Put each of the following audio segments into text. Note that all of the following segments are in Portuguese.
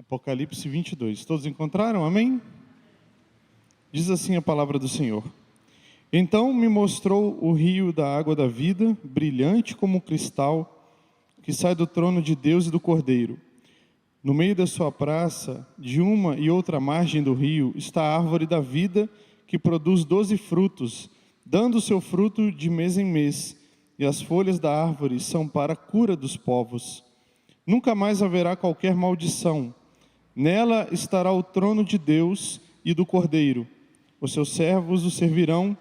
Apocalipse 22. Todos encontraram? Amém? Diz assim a palavra do Senhor. Então me mostrou o rio da água da vida, brilhante como um cristal, que sai do trono de Deus e do Cordeiro. No meio da sua praça, de uma e outra margem do rio, está a árvore da vida, que produz 12 frutos, dando o seu fruto de mês em mês, e as folhas da árvore são para a cura dos povos. Nunca mais haverá qualquer maldição. Nela estará o trono de Deus e do Cordeiro. Os seus servos o servirão,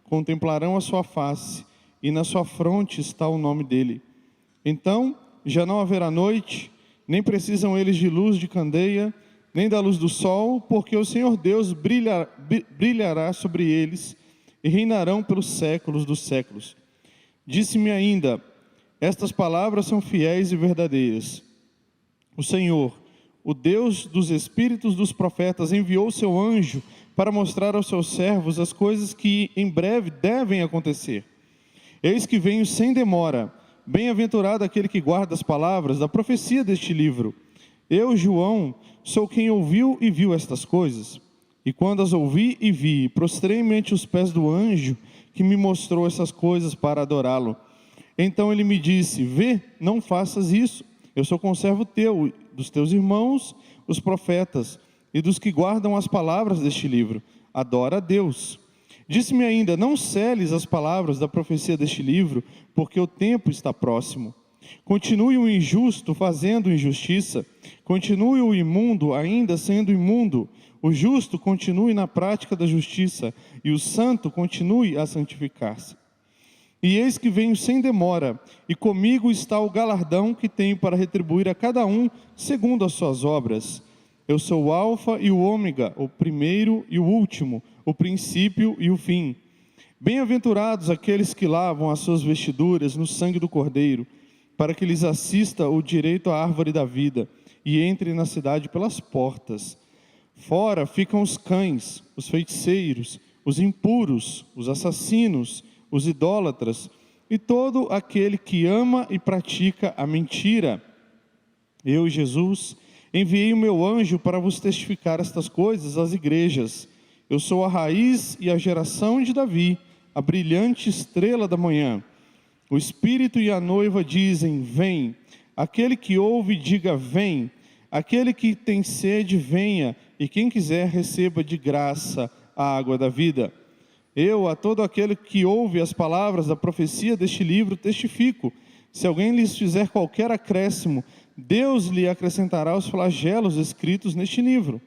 contemplarão a sua face, e na sua fronte está o nome dele. Então já não haverá noite, nem precisam eles de luz de candeia, nem da luz do sol, porque o Senhor Deus brilhará sobre eles, e reinarão pelos séculos dos séculos. Disse-me ainda: estas palavras são fiéis e verdadeiras. O Senhor, o Deus dos espíritos dos profetas, enviou seu anjo para mostrar aos seus servos as coisas que em breve devem acontecer. Eis que venho sem demora. Bem-aventurado aquele que guarda as palavras da profecia deste livro. Eu, João, sou quem ouviu e viu estas coisas. E quando as ouvi e vi, prostrei-me ante os pés do anjo que me mostrou essas coisas para adorá-lo. Então ele me disse: vê, não faças isso. Eu sou conservo teu, dos teus irmãos, os profetas, e dos que guardam as palavras deste livro. Adora a Deus. Disse-me ainda: não celes as palavras da profecia deste livro, porque o tempo está próximo. Continue o injusto fazendo injustiça, continue o imundo ainda sendo imundo, o justo continue na prática da justiça, e o santo continue a santificar-se. E eis que venho sem demora, e comigo está o galardão que tenho para retribuir a cada um segundo as suas obras. Eu sou o Alfa e o Ômega, o primeiro e o último, o princípio e o fim. Bem-aventurados aqueles que lavam as suas vestiduras no sangue do Cordeiro, para que lhes assista o direito à árvore da vida, e entrem na cidade pelas portas. Fora ficam os cães, os feiticeiros, os impuros, os assassinos, os idólatras, e todo aquele que ama e pratica a mentira. Eu, Jesus, enviei o meu anjo para vos testificar estas coisas às igrejas. Eu sou a raiz e a geração de Davi, a brilhante estrela da manhã. O Espírito e a noiva dizem: vem. Aquele que ouve, diga: vem. Aquele que tem sede, venha. E quem quiser, receba de graça a água da vida. Eu, a todo aquele que ouve as palavras da profecia deste livro, testifico: se alguém lhes fizer qualquer acréscimo, Deus lhe acrescentará os flagelos escritos neste livro.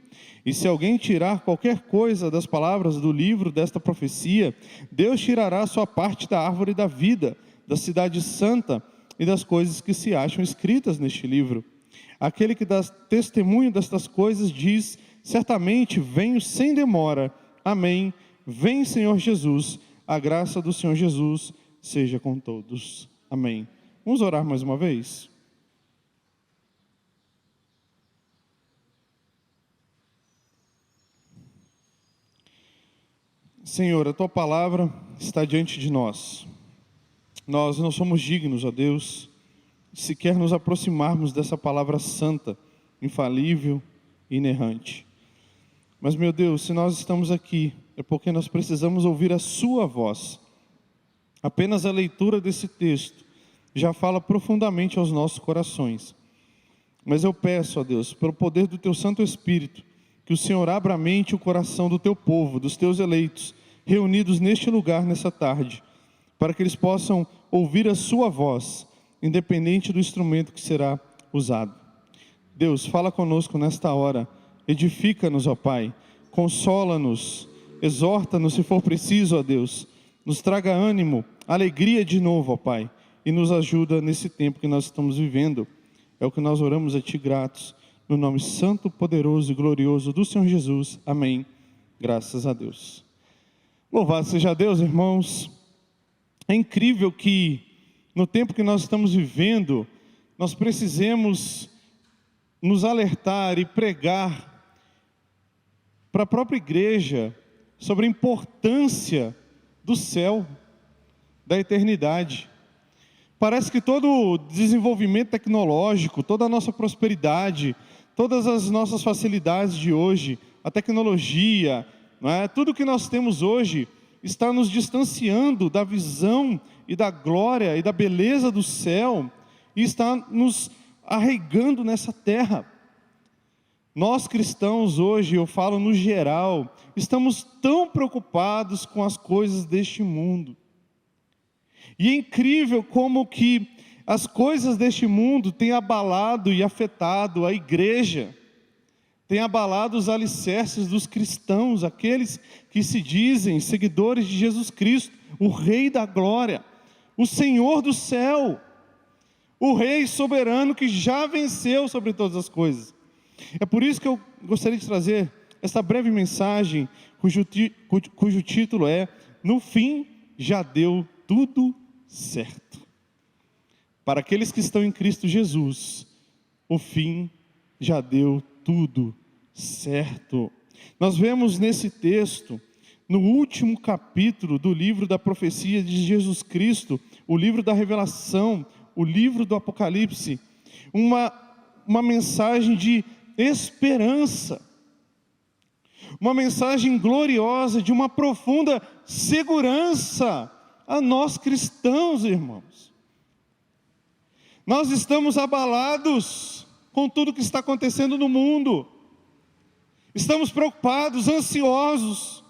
E se alguém tirar qualquer coisa das palavras do livro desta profecia, Deus tirará a sua parte da árvore da vida, da cidade santa e das coisas que se acham escritas neste livro. Aquele que dá testemunho destas coisas diz: certamente venho sem demora. Amém. Vem, Senhor Jesus. A graça do Senhor Jesus seja com todos. Amém. Vamos orar mais uma vez? Senhor, a Tua palavra está diante de nós. Nós não somos dignos, ó Deus, sequer nos aproximarmos dessa palavra santa, infalível e inerrante. Mas, meu Deus, se nós estamos aqui, é porque nós precisamos ouvir a Sua voz. Apenas a leitura desse texto já fala profundamente aos nossos corações. Mas eu peço, ó Deus, pelo poder do Teu Santo Espírito, que o Senhor abra a mente e o coração do Teu povo, dos Teus eleitos, reunidos neste lugar, nessa tarde, para que eles possam ouvir a Sua voz, independente do instrumento que será usado. Deus, fala conosco nesta hora, edifica-nos, ó Pai, consola-nos, exorta-nos se for preciso, ó Deus, nos traga ânimo, alegria de novo, ó Pai, e nos ajuda nesse tempo que nós estamos vivendo. É o que nós oramos a Ti gratos, no nome santo, poderoso e glorioso do Senhor Jesus. Amém. Graças a Deus. Louvado seja Deus, irmãos. É incrível que no tempo que nós estamos vivendo, nós precisemos nos alertar e pregar para a própria igreja sobre a importância do céu, da eternidade. Parece que todo o desenvolvimento tecnológico, toda a nossa prosperidade, todas as nossas facilidades de hoje, a tecnologia, não é? Tudo que nós temos hoje está nos distanciando da visão e da glória e da beleza do céu, e está nos arraigando nessa terra. Nós cristãos hoje, eu falo no geral, estamos tão preocupados com as coisas deste mundo. E é incrível como que as coisas deste mundo têm abalado e afetado a igreja, têm abalado os alicerces dos cristãos, aqueles que se dizem seguidores de Jesus Cristo, o Rei da Glória, o Senhor do céu, o Rei soberano que já venceu sobre todas as coisas. É por isso que eu gostaria de trazer esta breve mensagem, cujo título é: no fim já deu tudo certo. Para aqueles que estão em Cristo Jesus, o fim já deu tudo certo. Nós vemos nesse texto, no último capítulo do livro da profecia de Jesus Cristo, o livro da Revelação, o livro do Apocalipse, uma mensagem de esperança, uma mensagem gloriosa de uma profunda segurança a nós cristãos, irmãos. Nós estamos abalados com tudo que está acontecendo no mundo, estamos preocupados, ansiosos,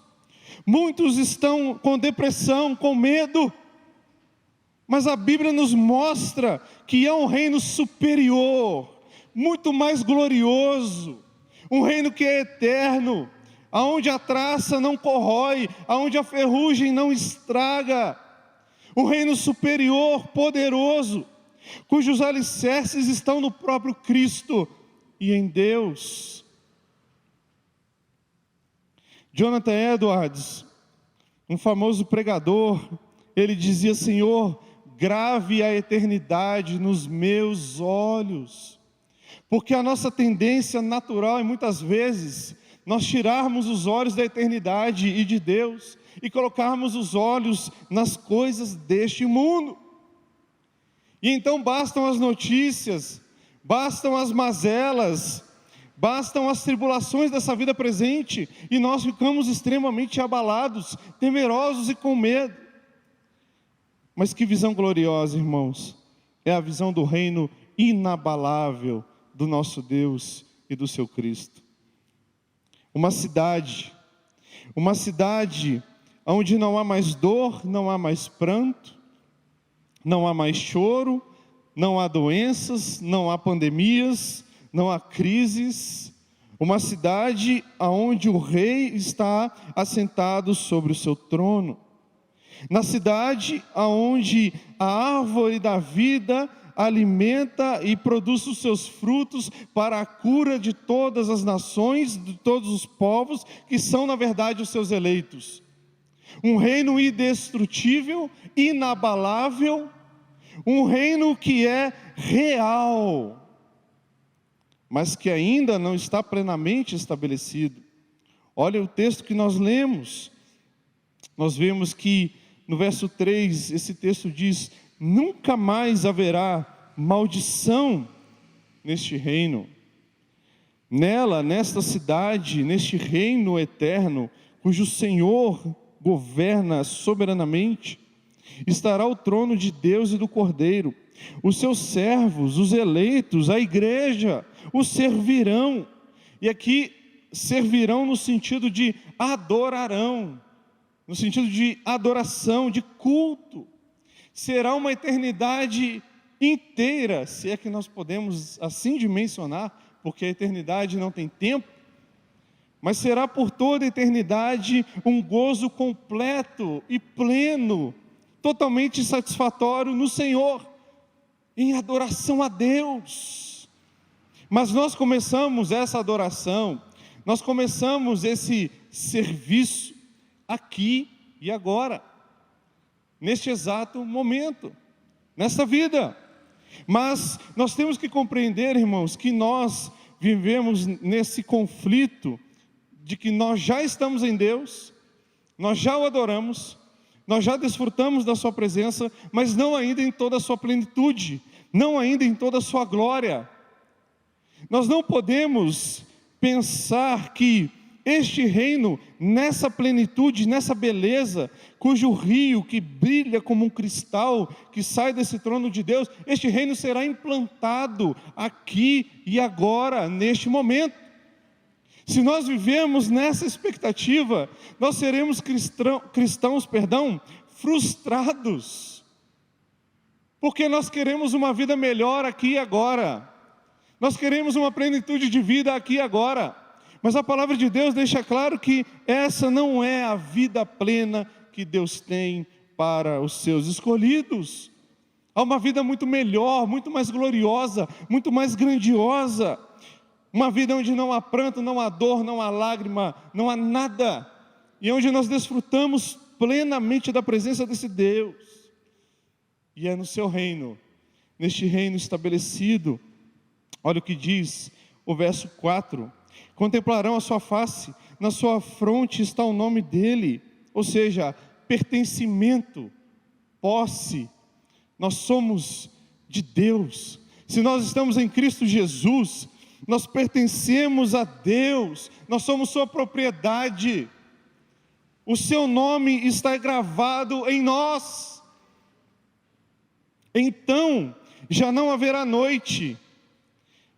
muitos estão com depressão, com medo, mas a Bíblia nos mostra que é um reino superior, muito mais glorioso, um reino que é eterno, aonde a traça não corrói, aonde a ferrugem não estraga, um reino superior, poderoso, cujos alicerces estão no próprio Cristo e em Deus. Jonathan Edwards, um famoso pregador, ele dizia: Senhor, grave a eternidade nos meus olhos. Porque a nossa tendência natural é muitas vezes nós tirarmos os olhos da eternidade e de Deus e colocarmos os olhos nas coisas deste mundo. E então bastam as notícias, bastam as mazelas, bastam as tribulações dessa vida presente e nós ficamos extremamente abalados, temerosos e com medo. Mas que visão gloriosa, irmãos! É a visão do reino inabalável do nosso Deus e do seu Cristo. Uma cidade onde não há mais dor, não há mais pranto, não há mais choro, não há doenças, não há pandemias, não há crises. Uma cidade onde o rei está assentado sobre o seu trono. Na cidade onde a árvore da vida alimenta e produz os seus frutos para a cura de todas as nações, de todos os povos, que são na verdade os seus eleitos. Um reino indestrutível, inabalável, um reino que é real, mas que ainda não está plenamente estabelecido. Olha o texto que nós lemos, nós vemos que no verso 3, esse texto diz: nunca mais haverá maldição neste reino. Nesta cidade, neste reino eterno, cujo Senhor governa soberanamente, estará o trono de Deus e do Cordeiro. Os seus servos, os eleitos, a igreja, o servirão. E aqui, servirão no sentido de adorarão, no sentido de adoração, de culto. Será uma eternidade inteira, se é que nós podemos assim dimensionar, porque a eternidade não tem tempo, mas será por toda a eternidade um gozo completo e pleno, totalmente satisfatório no Senhor, em adoração a Deus. Mas nós começamos essa adoração, nós começamos esse serviço aqui e agora, neste exato momento, nesta vida. Mas nós temos que compreender, irmãos, que nós vivemos nesse conflito de que nós já estamos em Deus, nós já o adoramos, nós já desfrutamos da sua presença, mas não ainda em toda a sua plenitude, não ainda em toda a sua glória. Nós não podemos pensar que este reino, nessa plenitude, nessa beleza, cujo rio que brilha como um cristal, que sai desse trono de Deus, este reino será implantado aqui e agora, neste momento. Se nós vivemos nessa expectativa, nós seremos cristãos, frustrados, porque nós queremos uma vida melhor aqui e agora, nós queremos uma plenitude de vida aqui e agora, mas a palavra de Deus deixa claro que essa não é a vida plena que Deus tem para os seus escolhidos. Há uma vida muito melhor, muito mais gloriosa, muito mais grandiosa, uma vida onde não há pranto, não há dor, não há lágrima, não há nada, e onde nós desfrutamos plenamente da presença desse Deus, e é no seu reino, neste reino estabelecido. Olha o que diz o verso 4, contemplarão a sua face, na sua fronte está o nome dele, ou seja, pertencimento, posse, nós somos de Deus, se nós estamos em Cristo Jesus, nós pertencemos a Deus, nós somos sua propriedade, o seu nome está gravado em nós. Então já não haverá noite,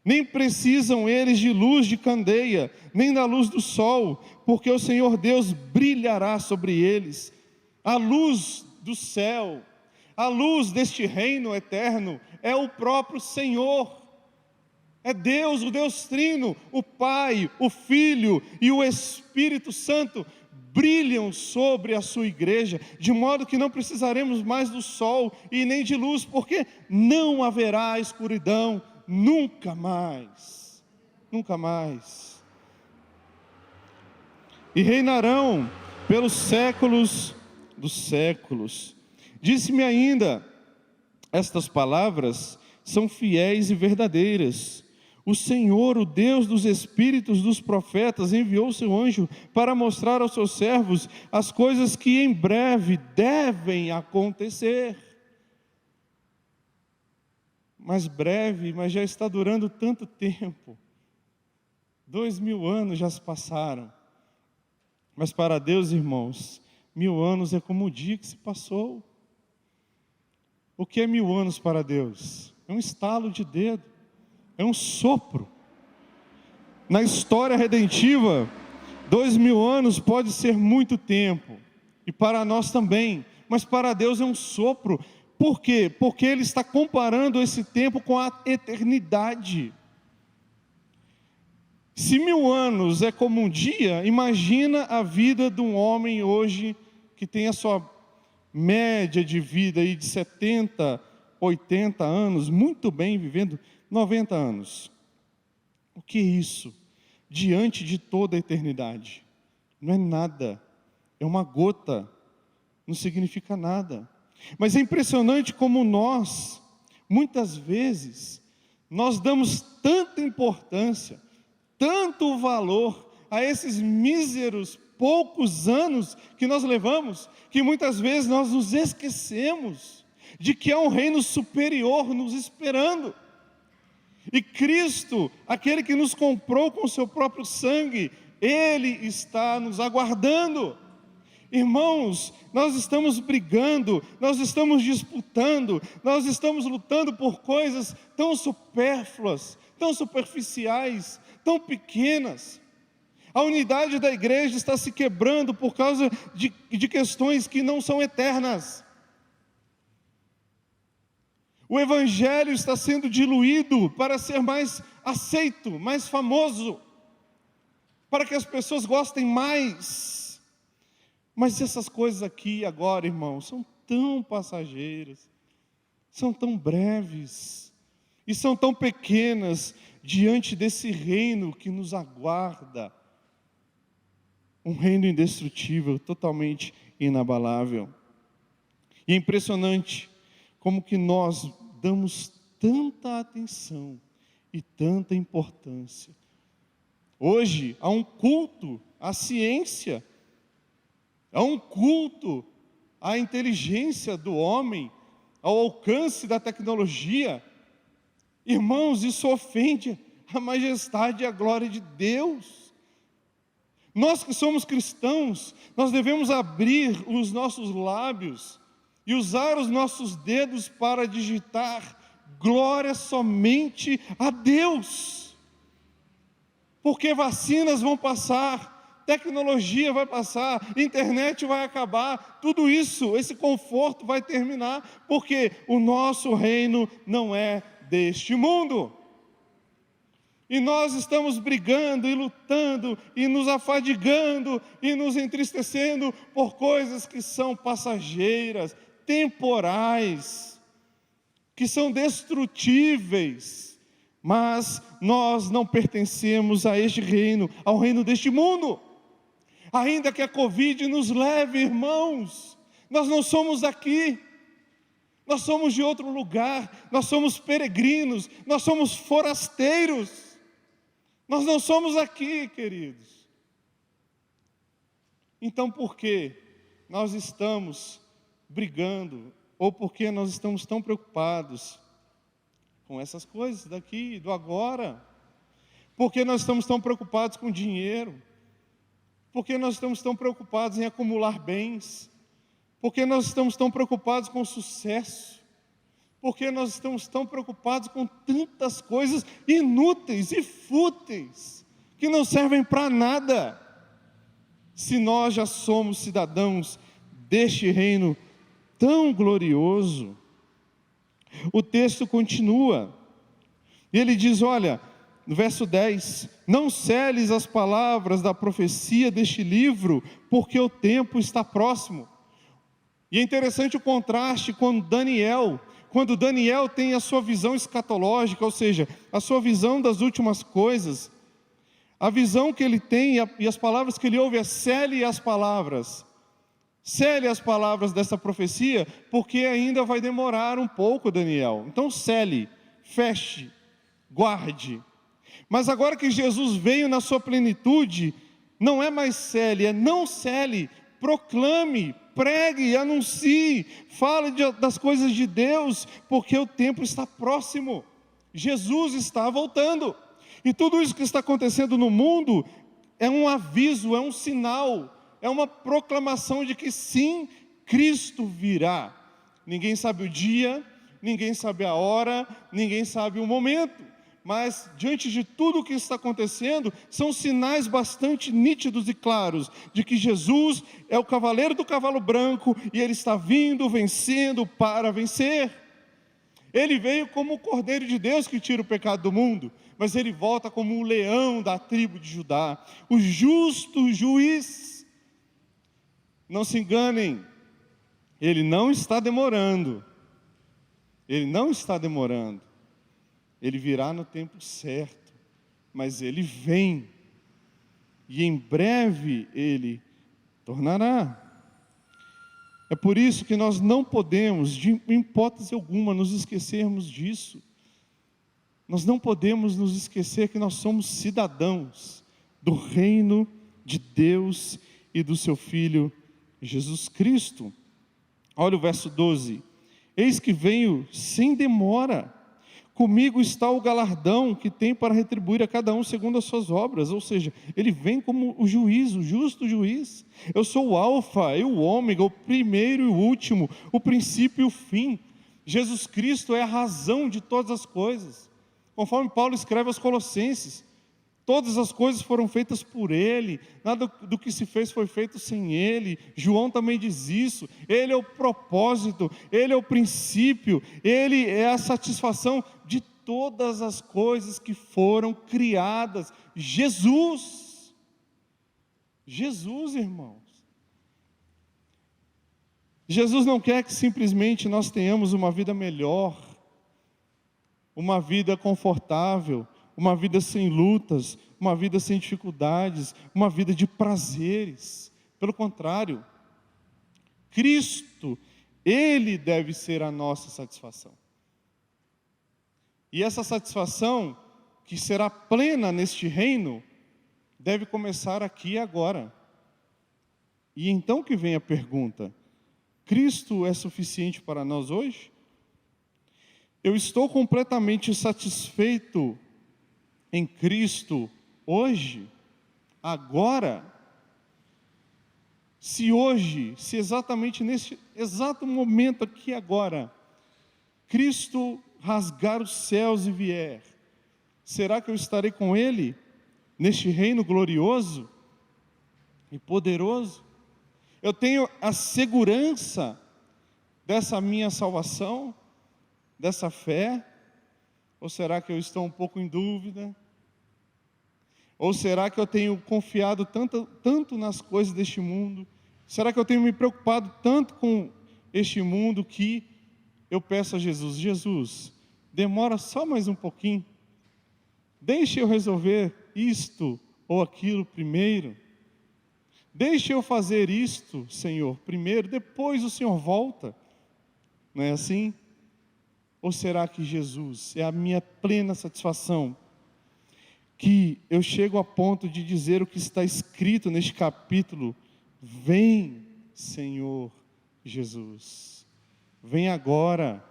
nem precisam eles de luz de candeia, nem da luz do sol, porque o Senhor Deus brilhará sobre eles. A luz do céu, a luz deste reino eterno, é o próprio Senhor. É Deus, o Deus Trino, o Pai, o Filho e o Espírito Santo brilham sobre a sua igreja, de modo que não precisaremos mais do sol e nem de luz, porque não haverá escuridão, nunca mais, nunca mais. E reinarão pelos séculos dos séculos. Disse-me ainda, estas palavras são fiéis e verdadeiras. O Senhor, o Deus dos espíritos dos profetas, enviou seu anjo para mostrar aos seus servos as coisas que em breve devem acontecer. Mas breve, mas já está durando tanto tempo. 2000 anos já se passaram. Mas para Deus, irmãos, 1000 anos é como o dia que se passou. O que é 1000 anos para Deus? É um estalo de dedo. É um sopro. Na história redentiva, 2000 anos pode ser muito tempo, e para nós também, mas para Deus é um sopro. Por quê? Porque Ele está comparando esse tempo com a eternidade. Se 1000 anos é como um dia, imagina a vida de um homem hoje, que tem a sua média de vida aí de 70, 80 anos, muito bem vivendo, 90 anos. O que é isso? Diante de toda a eternidade. Não é nada. É uma gota. Não significa nada. Mas é impressionante como nós, muitas vezes, nós damos tanta importância, tanto valor a esses míseros poucos anos que nós levamos, que muitas vezes nós nos esquecemos de que há um reino superior nos esperando. E Cristo, aquele que nos comprou com o seu próprio sangue, Ele está nos aguardando. Irmãos, nós estamos brigando, nós estamos disputando, nós estamos lutando por coisas tão supérfluas, tão superficiais, tão pequenas. A unidade da igreja está se quebrando por causa de questões que não são eternas. O evangelho está sendo diluído para ser mais aceito, mais famoso, para que as pessoas gostem mais. Mas essas coisas aqui agora, irmãos, são tão passageiras, são tão breves, e são tão pequenas diante desse reino que nos aguarda. Um reino indestrutível, totalmente inabalável. E é impressionante como que nós damos tanta atenção e tanta importância. Hoje há um culto à ciência, há um culto à inteligência do homem, ao alcance da tecnologia. Irmãos, isso ofende a majestade e a glória de Deus. Nós que somos cristãos, nós devemos abrir os nossos lábios e usar os nossos dedos para digitar glória somente a Deus. Porque vacinas vão passar, tecnologia vai passar, internet vai acabar, tudo isso, esse conforto vai terminar, porque o nosso reino não é deste mundo. E nós estamos brigando e lutando e nos afadigando e nos entristecendo por coisas que são passageiras, temporais, que são destrutíveis, mas nós não pertencemos a este reino, ao reino deste mundo. Ainda que a Covid nos leve, irmãos, nós não somos daqui, nós somos de outro lugar, nós somos peregrinos, nós somos forasteiros. Nós não somos aqui, queridos. Então, por que nós estamos brigando? Ou por que nós estamos tão preocupados com essas coisas daqui, do agora? Por que nós estamos tão preocupados com dinheiro? Por que nós estamos tão preocupados em acumular bens? Por que nós estamos tão preocupados com sucesso? Porque nós estamos tão preocupados com tantas coisas inúteis e fúteis, que não servem para nada, se nós já somos cidadãos deste reino tão glorioso. O texto continua, e ele diz, olha, no verso 10, não celes as palavras da profecia deste livro, porque o tempo está próximo. E é interessante o contraste com Daniel. Quando Daniel tem a sua visão escatológica, ou seja, a sua visão das últimas coisas, a visão que ele tem e as palavras que ele ouve é: cele as palavras dessa profecia, porque ainda vai demorar um pouco, Daniel. Então cele, feche, guarde. Mas agora que Jesus veio na sua plenitude, não é mais cele, é não cele, proclame, pregue, anuncie, fale das coisas de Deus, porque o tempo está próximo, Jesus está voltando, e tudo isso que está acontecendo no mundo, é um aviso, é um sinal, é uma proclamação de que sim, Cristo virá. Ninguém sabe o dia, ninguém sabe a hora, ninguém sabe o momento, mas diante de tudo o que está acontecendo, são sinais bastante nítidos e claros, de que Jesus é o cavaleiro do cavalo branco, e Ele está vindo, vencendo para vencer. Ele veio como o Cordeiro de Deus que tira o pecado do mundo, mas Ele volta como o leão da tribo de Judá, o justo juiz. Não se enganem, Ele não está demorando, Ele não está demorando. Ele virá no tempo certo, mas Ele vem, e em breve Ele tornará. É por isso que nós não podemos, de hipótese alguma, nos esquecermos disso. Nós não podemos nos esquecer que nós somos cidadãos do reino de Deus e do seu Filho Jesus Cristo. Olha o verso 12: eis que venho sem demora, comigo está o galardão que tem para retribuir a cada um segundo as suas obras. Ou seja, Ele vem como o juiz, o justo juiz. Eu sou o alfa e o ômega, o primeiro e o último, o princípio e o fim. Jesus Cristo é a razão de todas as coisas. Conforme Paulo escreve aos Colossenses, todas as coisas foram feitas por Ele, nada do que se fez foi feito sem Ele. João também diz isso. Ele é o propósito, Ele é o princípio, Ele é a satisfação de todas as coisas que foram criadas. Jesus, irmãos. Jesus não quer que simplesmente nós tenhamos uma vida melhor, uma vida confortável, uma vida sem lutas, uma vida sem dificuldades, uma vida de prazeres. Pelo contrário, Cristo, Ele deve ser a nossa satisfação. E essa satisfação, que será plena neste reino, deve começar aqui e agora. E então que vem a pergunta: Cristo é suficiente para nós hoje? Eu estou completamente satisfeito em Cristo hoje, agora, se hoje, se exatamente nesse exato momento aqui agora, Cristo rasgar os céus e vier, será que eu estarei com Ele neste reino glorioso e poderoso? Eu tenho a segurança dessa minha salvação, dessa fé? Ou será que eu estou um pouco em dúvida? Ou será que eu tenho confiado tanto nas coisas deste mundo? Será que eu tenho me preocupado tanto com este mundo que eu peço a Jesus: Jesus, demora só mais um pouquinho, deixe eu resolver isto ou aquilo primeiro, deixe eu fazer isto, Senhor, primeiro, depois o Senhor volta, não é assim? Ou será que Jesus é a minha plena satisfação, que eu chego a ponto de dizer o que está escrito neste capítulo: vem, Senhor Jesus, vem agora,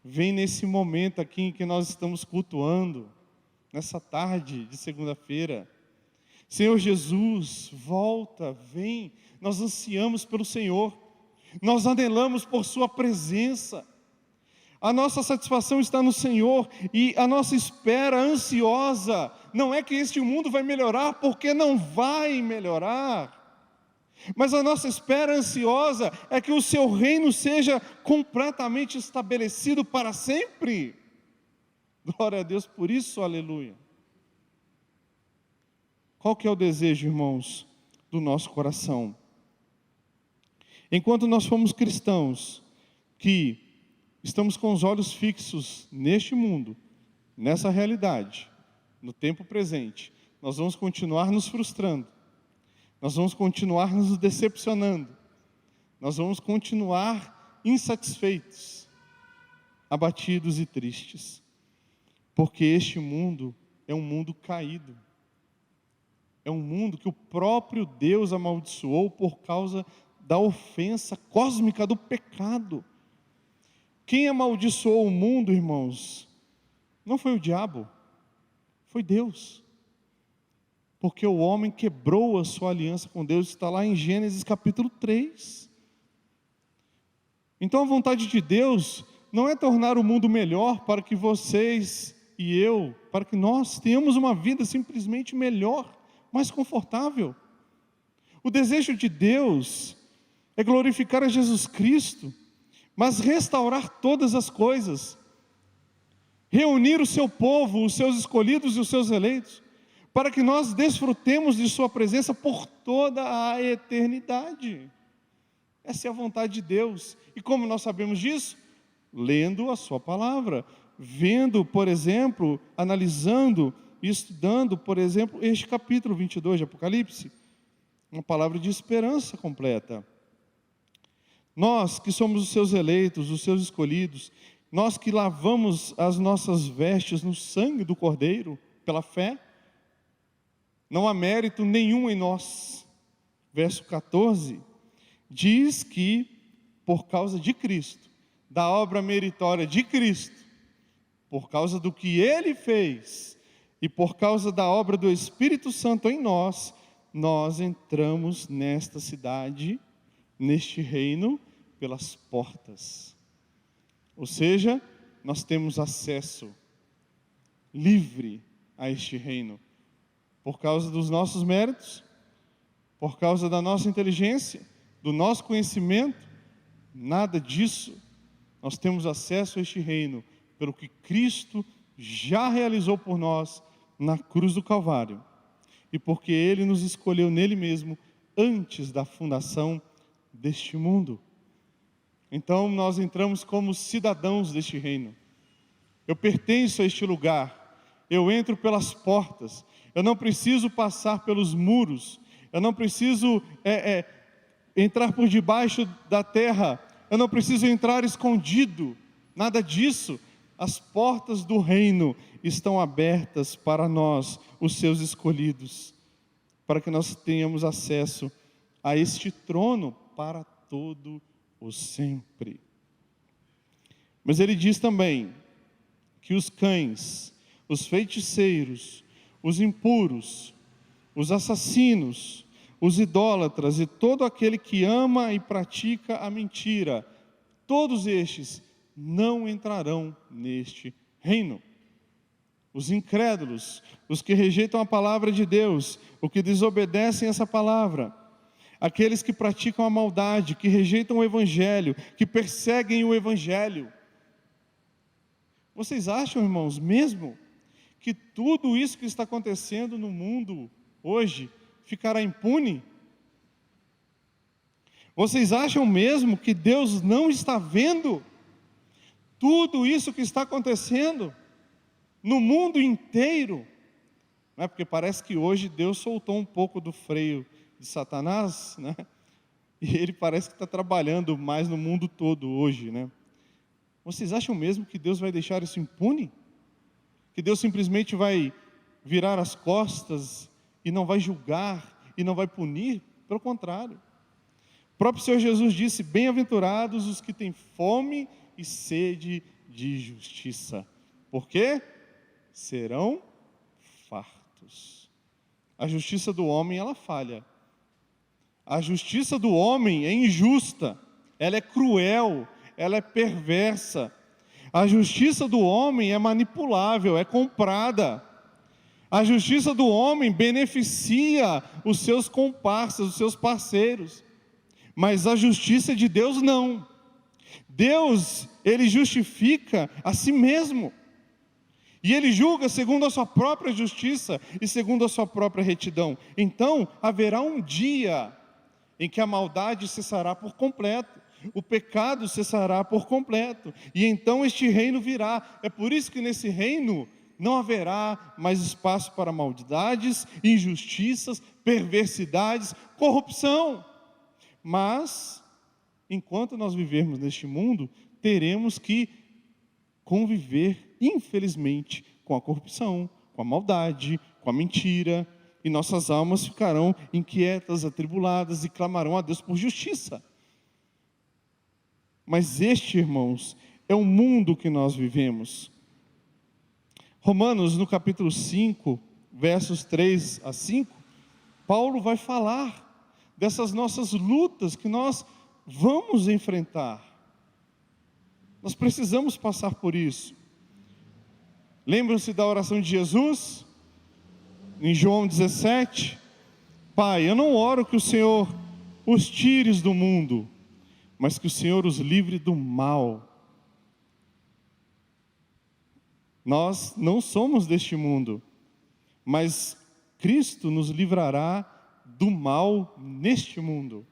vem nesse momento aqui em que nós estamos cultuando, nessa tarde de segunda-feira. Senhor Jesus, volta, vem. Nós ansiamos pelo Senhor, nós anelamos por sua presença. A nossa satisfação está no Senhor, e a nossa espera ansiosa não é que este mundo vai melhorar, porque não vai melhorar, mas a nossa espera ansiosa é que o seu reino seja completamente estabelecido para sempre. Glória a Deus por isso, aleluia. Qual que é o desejo, irmãos, do nosso coração? Enquanto nós fomos cristãos, que estamos com os olhos fixos neste mundo, nessa realidade, no tempo presente, nós vamos continuar nos frustrando, nós vamos continuar nos decepcionando, nós vamos continuar insatisfeitos, abatidos e tristes, porque este mundo é um mundo caído, é um mundo que o próprio Deus amaldiçoou por causa da ofensa cósmica do pecado. Quem amaldiçoou o mundo, irmãos, não foi o diabo, foi Deus. Porque o homem quebrou a sua aliança com Deus, está lá em Gênesis capítulo 3. Então a vontade de Deus não é tornar o mundo melhor para que vocês e eu, para que nós tenhamos uma vida simplesmente melhor, mais confortável. O desejo de Deus é glorificar a Jesus Cristo, mas restaurar todas as coisas, reunir o seu povo, os seus escolhidos e os seus eleitos, para que nós desfrutemos de sua presença por toda a eternidade. Essa é a vontade de Deus. E como nós sabemos disso? Lendo a sua palavra, vendo, por exemplo, analisando e estudando, por exemplo, este capítulo 22 de Apocalipse, uma palavra de esperança completa. Nós que somos os seus eleitos, os seus escolhidos, nós que lavamos as nossas vestes no sangue do Cordeiro, pela fé, não há mérito nenhum em nós. Verso 14, diz que por causa de Cristo, da obra meritória de Cristo, por causa do que Ele fez, e por causa da obra do Espírito Santo em nós, nós entramos nesta cidade, neste reino, pelas portas. Ou seja, nós temos acesso livre a este reino, por causa dos nossos méritos, por causa da nossa inteligência, do nosso conhecimento, nada disso. Nós temos acesso a este reino, pelo que Cristo já realizou por nós na cruz do Calvário, e porque Ele nos escolheu nele mesmo, antes da fundação deste mundo. Então nós entramos como cidadãos deste reino. Eu pertenço a este lugar, eu entro pelas portas, eu não preciso passar pelos muros, eu não preciso entrar por debaixo da terra, eu não preciso entrar escondido, nada disso. As portas do reino estão abertas para nós, os seus escolhidos, para que nós tenhamos acesso a este trono para todo o sempre. Mas ele diz também que os cães, os feiticeiros, os impuros, os assassinos, os idólatras e todo aquele que ama e pratica a mentira, todos estes não entrarão neste reino. Os incrédulos, os que rejeitam a palavra de Deus, os que desobedecem essa palavra, aqueles que praticam a maldade, que rejeitam o Evangelho, que perseguem o Evangelho. Vocês acham, irmãos, mesmo que tudo isso que está acontecendo no mundo hoje ficará impune? Vocês acham mesmo que Deus não está vendo tudo isso que está acontecendo no mundo inteiro? Não é? Porque parece que hoje Deus soltou um pouco do freio de Satanás, né? E ele parece que está trabalhando mais no mundo todo hoje, né? Vocês acham mesmo que Deus vai deixar isso impune? Que Deus simplesmente vai virar as costas e não vai julgar e não vai punir? Pelo contrário. O próprio Senhor Jesus disse: bem-aventurados os que têm fome e sede de justiça. Por quê? Serão fartos. A justiça do homem, ela falha. A justiça do homem é injusta, ela é cruel, ela é perversa. A justiça do homem é manipulável, é comprada. A justiça do homem beneficia os seus comparsas, os seus parceiros. Mas a justiça de Deus não. Deus, Ele justifica a si mesmo. E Ele julga segundo a sua própria justiça e segundo a sua própria retidão. Então, haverá um dia em que a maldade cessará por completo, o pecado cessará por completo, e então este reino virá. É por isso que nesse reino não haverá mais espaço para maldades, injustiças, perversidades, corrupção. Mas, enquanto nós vivermos neste mundo, teremos que conviver, infelizmente, com a corrupção, com a maldade, com a mentira, e nossas almas ficarão inquietas, atribuladas e clamarão a Deus por justiça. Mas este, irmãos, é o mundo que nós vivemos. Romanos, no capítulo 5, versos 3 a 5, Paulo vai falar dessas nossas lutas que nós vamos enfrentar. Nós precisamos passar por isso. Lembram-se da oração de Jesus? Em João 17, Pai, eu não oro que o Senhor os tires do mundo, mas que o Senhor os livre do mal. Nós não somos deste mundo, mas Cristo nos livrará do mal neste mundo.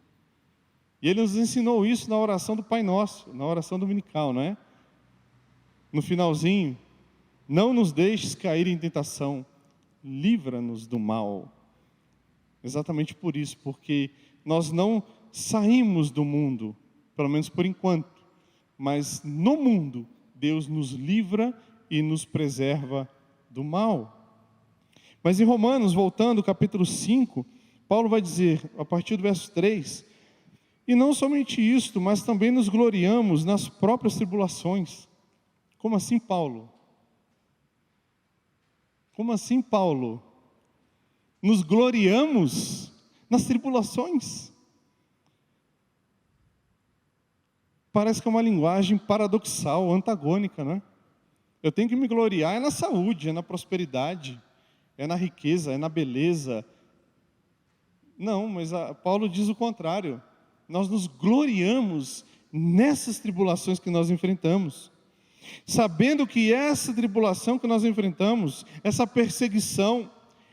E Ele nos ensinou isso na oração do Pai Nosso, na oração dominical, não é? No finalzinho, não nos deixes cair em tentação, livra-nos do mal. Exatamente por isso, porque nós não saímos do mundo, pelo menos por enquanto, mas no mundo Deus nos livra e nos preserva do mal. Mas em Romanos, voltando, capítulo 5, Paulo vai dizer, a partir do verso 3, e não somente isto, mas também nos gloriamos nas próprias tribulações. Como assim, Paulo? Como assim, Paulo? Nos gloriamos nas tribulações? Parece que é uma linguagem paradoxal, antagônica, né? Eu tenho que me gloriar na saúde, na prosperidade, na riqueza, na beleza. Não, mas Paulo diz o contrário. Nós nos gloriamos nessas tribulações que nós enfrentamos, sabendo que essa tribulação que nós enfrentamos, essa perseguição,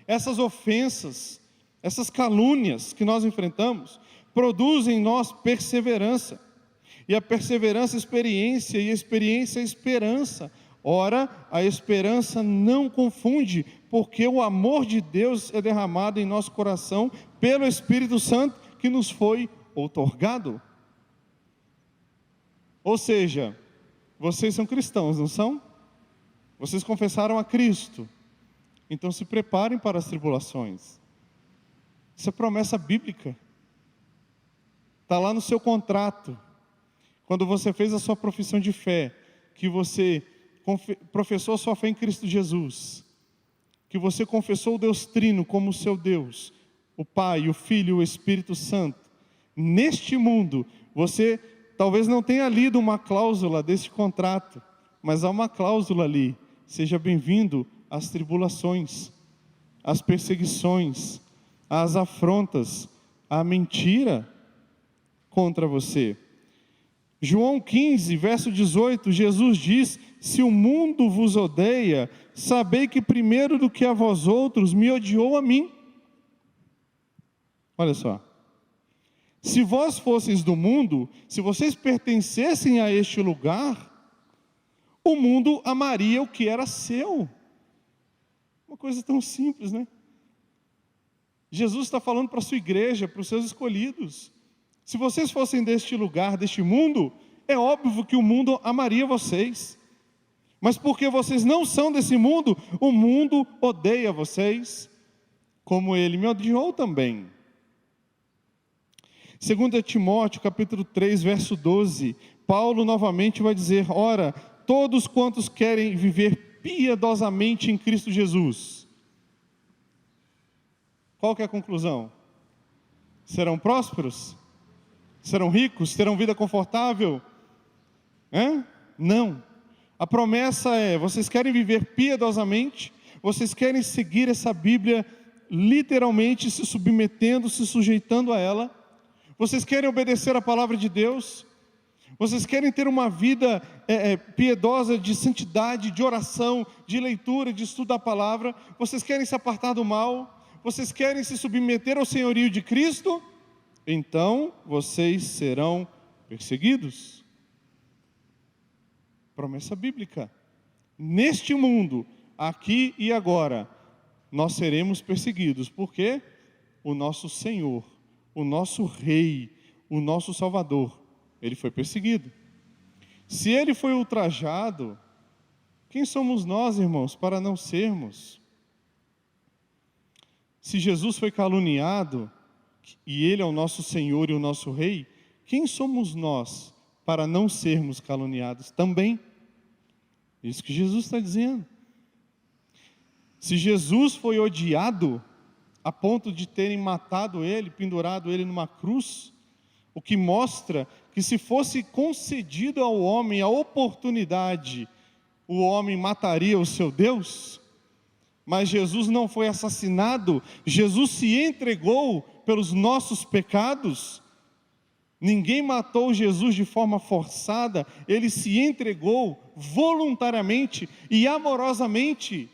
essas ofensas, essas calúnias que nós enfrentamos, produzem em nós perseverança, e a perseverança, experiência, e a experiência, esperança. Ora, a esperança não confunde, porque o amor de Deus é derramado em nosso coração pelo Espírito Santo que nos foi outorgado. Ou seja, vocês são cristãos, não são? Vocês confessaram a Cristo, então se preparem para as tribulações. Isso é promessa bíblica, está lá no seu contrato. Quando você fez a sua profissão de fé, que você professou sua fé em Cristo Jesus, que você confessou o Deus Trino como seu Deus, o Pai, o Filho e o Espírito Santo, neste mundo, você talvez não tenha lido uma cláusula desse contrato, mas há uma cláusula ali: seja bem-vindo às tribulações, às perseguições, às afrontas, à mentira contra você. João 15, verso 18, Jesus diz: se o mundo vos odeia, sabei que primeiro do que a vós outros me odiou a mim. Olha só. Se vós fosseis do mundo, se vocês pertencessem a este lugar, o mundo amaria o que era seu. Uma coisa tão simples, né? Jesus está falando para a sua igreja, para os seus escolhidos: se vocês fossem deste lugar, deste mundo, é óbvio que o mundo amaria vocês. Mas porque vocês não são desse mundo, o mundo odeia vocês, como ele me odiou também. 2 Timóteo, capítulo 3, verso 12, Paulo novamente vai dizer: ora, todos quantos querem viver piedosamente em Cristo Jesus. Qual que é a conclusão? Serão prósperos? Serão ricos? Terão vida confortável? Não. A promessa é: vocês querem viver piedosamente, vocês querem seguir essa Bíblia literalmente, se submetendo, se sujeitando a ela, vocês querem obedecer a palavra de Deus, vocês querem ter uma vida piedosa, de santidade, de oração, de leitura, de estudo da palavra, vocês querem se apartar do mal, vocês querem se submeter ao senhorio de Cristo, então vocês serão perseguidos. Promessa bíblica: neste mundo, aqui e agora, nós seremos perseguidos, porque o nosso Senhor, o nosso Rei, o nosso Salvador, ele foi perseguido. Se ele foi ultrajado, quem somos nós, irmãos, para não sermos? Se Jesus foi caluniado, e ele é o nosso Senhor e o nosso Rei, quem somos nós para não sermos caluniados também? Isso que Jesus está dizendo. Se Jesus foi odiado a ponto de terem matado ele, pendurado ele numa cruz, o que mostra que se fosse concedido ao homem a oportunidade, o homem mataria o seu Deus. Mas Jesus não foi assassinado, Jesus se entregou pelos nossos pecados. Ninguém matou Jesus de forma forçada, ele se entregou voluntariamente e amorosamente.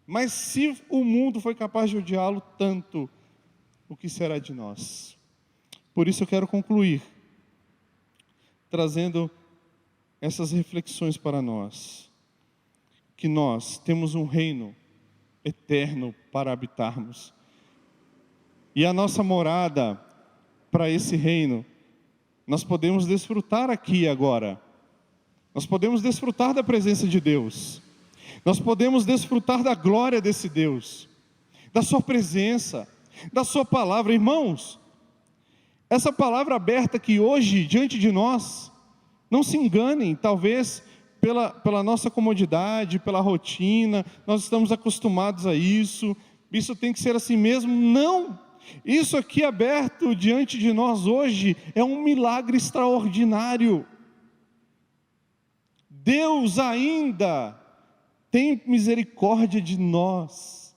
Mas se o mundo foi capaz de odiá-lo tanto, o que será de nós? Por isso eu quero concluir trazendo essas reflexões para nós, que nós temos um reino eterno para habitarmos, e a nossa morada para esse reino, nós podemos desfrutar aqui e agora, nós podemos desfrutar da presença de Deus, nós podemos desfrutar da glória desse Deus, da sua presença, da sua palavra. Irmãos, essa palavra aberta aqui hoje diante de nós, não se enganem, talvez pela nossa comodidade, pela rotina, nós estamos acostumados a isso tem que ser assim mesmo. Não, isso aqui aberto diante de nós hoje é um milagre extraordinário. Deus ainda tem misericórdia de nós,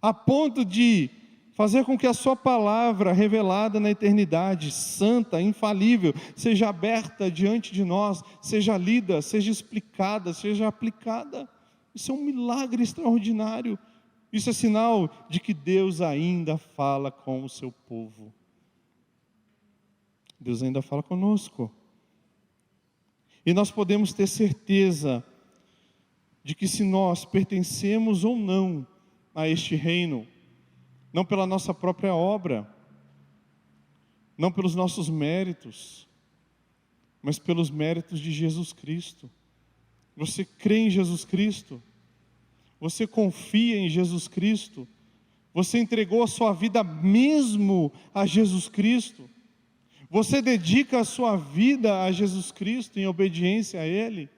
a ponto de fazer com que a sua palavra revelada na eternidade, santa, infalível, seja aberta diante de nós, seja lida, seja explicada, seja aplicada. Isso é um milagre extraordinário. Isso é sinal de que Deus ainda fala com o seu povo. Deus ainda fala conosco. E nós podemos ter certeza de que se nós pertencemos ou não a este reino, não pela nossa própria obra, não pelos nossos méritos, mas pelos méritos de Jesus Cristo. Você crê em Jesus Cristo? Você confia em Jesus Cristo? Você entregou a sua vida mesmo a Jesus Cristo? Você dedica a sua vida a Jesus Cristo em obediência a Ele?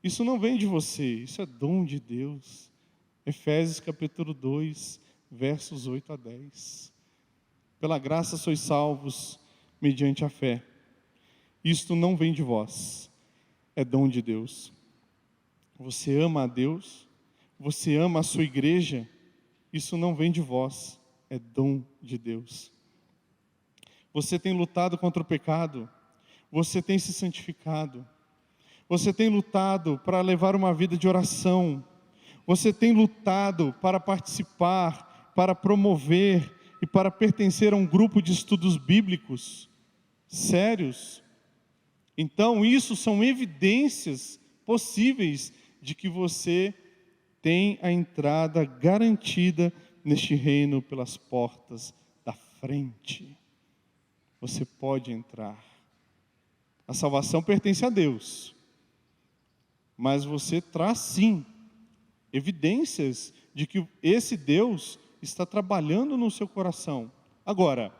Isso não vem de você, isso é dom de Deus. Efésios capítulo 2, versos 8 a 10. Pela graça sois salvos mediante a fé. Isto não vem de vós, é dom de Deus. Você ama a Deus, você ama a sua igreja, isso não vem de vós, é dom de Deus. Você tem lutado contra o pecado, você tem se santificado, você tem lutado para levar uma vida de oração, você tem lutado para participar, para promover e para pertencer a um grupo de estudos bíblicos sérios. Então, isso são evidências possíveis de que você tem a entrada garantida neste reino pelas portas da frente. Você pode entrar. A salvação pertence a Deus, mas você traz sim evidências de que esse Deus está trabalhando no seu coração. Agora,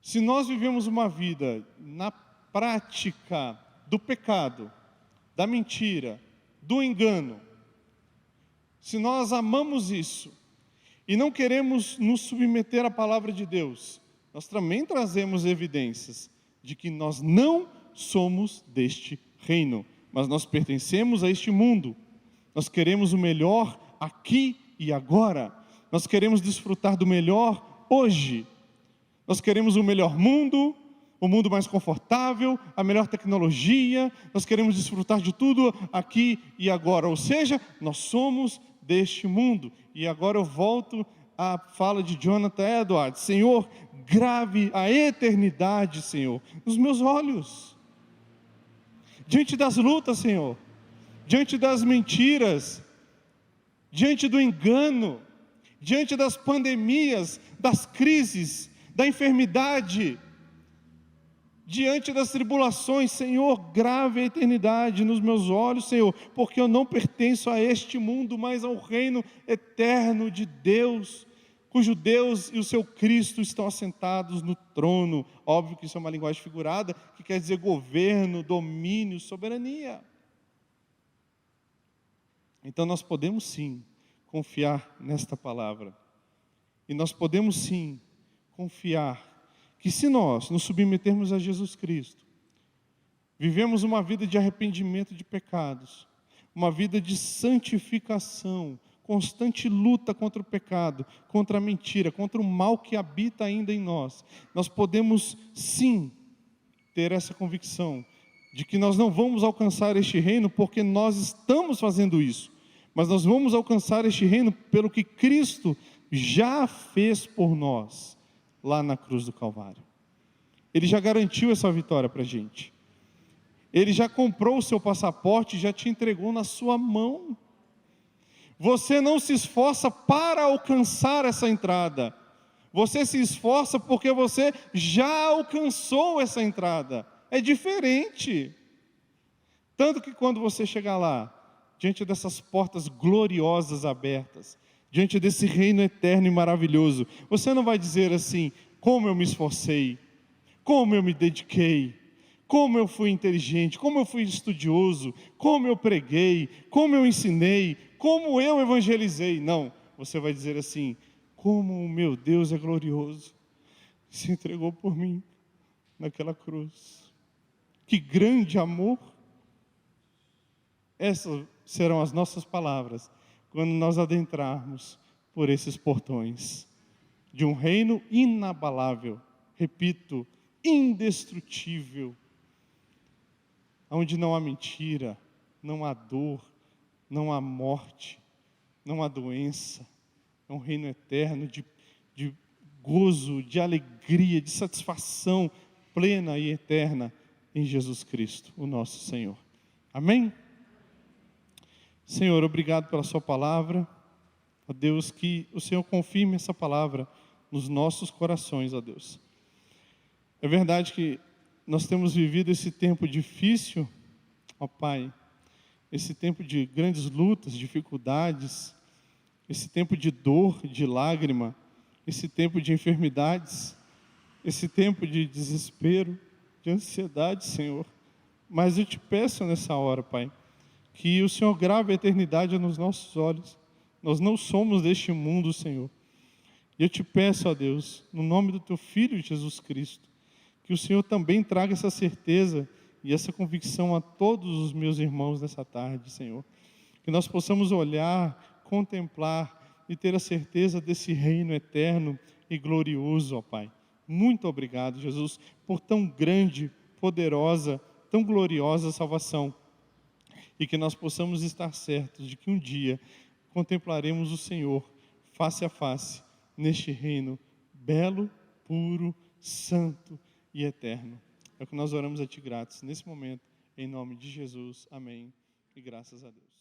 se nós vivemos uma vida na prática do pecado, da mentira, do engano, se nós amamos isso e não queremos nos submeter à palavra de Deus, nós também trazemos evidências de que nós não somos deste reino, mas nós pertencemos a este mundo. Nós queremos o melhor aqui e agora. Nós queremos desfrutar do melhor hoje. Nós queremos o melhor mundo, o mundo mais confortável, a melhor tecnologia. Nós queremos desfrutar de tudo aqui e agora. Ou seja, nós somos deste mundo. E agora eu volto à fala de Jonathan Edwards. Senhor, grave a eternidade, Senhor, nos meus olhos. Diante das lutas, Senhor, diante das mentiras, diante do engano, diante das pandemias, das crises, da enfermidade, diante das tribulações, Senhor, grave a eternidade nos meus olhos, Senhor, porque eu não pertenço a este mundo, mas ao reino eterno de Deus, cujo Deus e o seu Cristo estão assentados no trono. Óbvio que isso é uma linguagem figurada, que quer dizer governo, domínio, soberania. Então nós podemos sim confiar nesta palavra, e nós podemos sim confiar que se nós nos submetermos a Jesus Cristo, vivemos uma vida de arrependimento de pecados, uma vida de santificação, constante luta contra o pecado, contra a mentira, contra o mal que habita ainda em nós, nós podemos sim ter essa convicção de que nós não vamos alcançar este reino porque nós estamos fazendo isso, mas nós vamos alcançar este reino pelo que Cristo já fez por nós, lá na cruz do Calvário. Ele já garantiu essa vitória para a gente. Ele já comprou o seu passaporte, já te entregou na sua mão. Você não se esforça para alcançar essa entrada. Você se esforça porque você já alcançou essa entrada. É diferente. Tanto que quando você chegar lá, diante dessas portas gloriosas abertas, diante desse reino eterno e maravilhoso, você não vai dizer assim: como eu me esforcei, como eu me dediquei, como eu fui inteligente, como eu fui estudioso, como eu preguei, como eu ensinei, como eu evangelizei. Não, você vai dizer assim: como o meu Deus é glorioso, se entregou por mim naquela cruz. Que grande amor! Essas serão as nossas palavras quando nós adentrarmos por esses portões de um reino inabalável, repito, indestrutível, onde não há mentira, não há dor, não há morte, não há doença. É um reino eterno de gozo, de alegria, de satisfação plena e eterna em Jesus Cristo, o nosso Senhor. Amém? Senhor, obrigado pela sua palavra. Ó Deus, que o Senhor confirme essa palavra nos nossos corações, ó Deus. É verdade que nós temos vivido esse tempo difícil, ó Pai, esse tempo de grandes lutas, dificuldades, esse tempo de dor, de lágrima, esse tempo de enfermidades, esse tempo de desespero, de ansiedade, Senhor. Mas eu te peço nessa hora, Pai, que o Senhor grave a eternidade nos nossos olhos. Nós não somos deste mundo, Senhor. E eu te peço, ó Deus, no nome do Teu Filho Jesus Cristo, que o Senhor também traga essa certeza e essa convicção a todos os meus irmãos nessa tarde, Senhor. Que nós possamos olhar, contemplar e ter a certeza desse reino eterno e glorioso, ó Pai. Muito obrigado, Jesus, por tão grande, poderosa, tão gloriosa salvação. E que nós possamos estar certos de que um dia contemplaremos o Senhor face a face, neste reino belo, puro, santo e eterno. É o que nós oramos a Ti gratos nesse momento, em nome de Jesus. Amém. E graças a Deus.